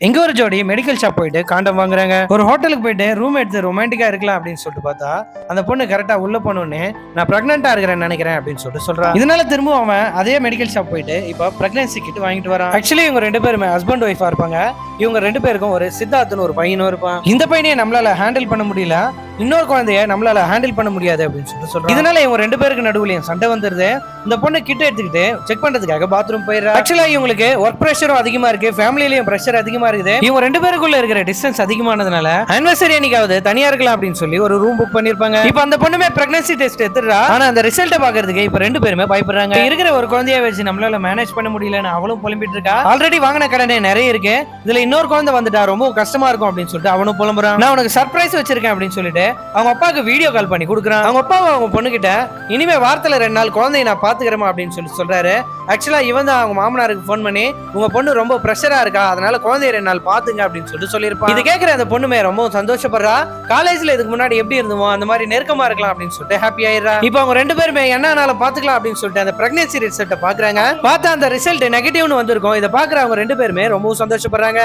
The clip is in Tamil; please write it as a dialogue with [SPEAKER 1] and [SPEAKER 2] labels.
[SPEAKER 1] எங்க ஒரு ஜோடி மெடிக்கல் ஷாப் போயிட்டு காண்டம் வாங்குறாங்க. ஒரு ஹோட்டலுக்கு போயிட்டு ரூம் எடுத்து ரொமான்டிக்கா இருக்கலாம் அப்படின்னு சொல்லிட்டு பார்த்தா அந்த பொண்ணு கரெக்டா உள்ள போனோடனே நான் பிரெக்னெண்டா இருக்கிறேன்னு நினைக்கிறேன் அப்படின்னு சொல்லிட்டு சொல்றான். இதனால திரும்ப அவன் அதே மெடிக்கல் ஷாப் போயிட்டு இப்ப பிரெக்னன்சி கிட் வாங்கிட்டு வரான். ஆக்சுவலி இவங்க ரெண்டு பேருமே ஹஸ்பண்ட் ஒய்ஃபா இருப்பாங்க. இவங்க ரெண்டு பேருக்கும் ஒரு சித்தார்த்னு ஒரு பையனும் இருப்பான். இந்த பையனையே நம்மளால ஹேண்டில் பண்ண முடியல, இன்னொரு குழந்தைய நம்மளால ஹேண்டில் பண்ண முடியாது அப்படின்னு சொல்லிட்டு சொல்றான். இதனால இவங்க ரெண்டு பேருக்கு நடுவுலயும் சண்டை வந்துருது. இந்த பொண்ணு கிட்ட எடுத்துக்கிட்டு செக் பண்றதுக்காக பாத்ரூம் போயிடுறா. ஆக்சுவலா இவங்களுக்கு ஒர்க் பிரஷரும் அதிகமா இருக்கு, ஃபேமிலிலயும் பிரஷர் அதிகமா இருக்குது. இவங்க ரெண்டு பேருக்குள்ள இருக்கிற டிஸ்டன்ஸ் அதிகமானதுனால ஆனிவர்சரி அன்னைக்காவது தனியா இருக்கலாம் அப்படின்னு சொல்லி ஒரு ரூம் புக் பண்ணிருப்பாங்க. இப்ப அந்த பொண்ணுமே பிரெக்னன்சி டெஸ்ட் எடுத்துறா. ஆனா அந்த ரிசல்ட் பாக்குறதுக்கு இப்ப ரெண்டு பேருமே பயப்படுறாங்க. இருக்கிற ஒரு குழந்தைய வச்சு நம்மளால மேனேஜ் பண்ண முடியலன்னு அவளும் புலம்பிட்டு இருக்கா. ஆல்ரெடி வாங்கின கடனே நிறைய இருக்கு, இதுல இன்னொரு குழந்தை வந்துட்டா ரொம்ப கஷ்டமா இருக்கும் அப்படின்னு சொல்லிட்டு அவனும் புலம்புறான். நான் உனக்கு சர்ப்ரைஸ் வச்சிருக்கேன் அப்படின்னு சொல்லிட்டு அவங்க அப்பாவுக்கு வீடியோ கால் பண்ணி கொடுக்குறான். அவங்க அப்பா அவங்க பொண்ணு கிட்ட இனிமே வாரத்துல 2 நாள் குழந்தைய நான் பாத்துக்கிறேமா அப்படின்னு சொல்லி சொல்றாரு. ஆக்சுவலா இவன் தான் அவங்க மாமனாருக்கு போன் பண்ணி உங்க பொண்ணு ரொம்ப பிரஷரா இருக்கா, அதனால குழந்தைய 2 நாள் பாத்துங்க அப்படின்னு சொல்லிட்டு சொல்லியிருப்பான். இது கேட்கிற அந்த பொண்ணுமே ரொம்ப சந்தோஷப்படுறா. காலேஜ்ல இதுக்கு முன்னாடி எப்படி இருந்தோமோ அந்த மாதிரி நெருக்கமா இருக்கலாம் அப்படின்னு சொல்லிட்டு ஹாப்பி ஆயிடுறா. இப்போ அவங்க ரெண்டு பேருமே என்னன்னாலும் பாத்துக்கலாம் அப்படின்னு சொல்லிட்டு அந்த பிரெக்னன்சி ரிசல்ட்டை பாக்குறாங்க. பார்த்தா அந்த ரிசல்ட் நெகட்டிவ்னு வந்திருக்கும். இதை பாக்குற அவங்க ரெண்டு பேருமே ரொம்ப சந்தோஷப்படுறாங்க.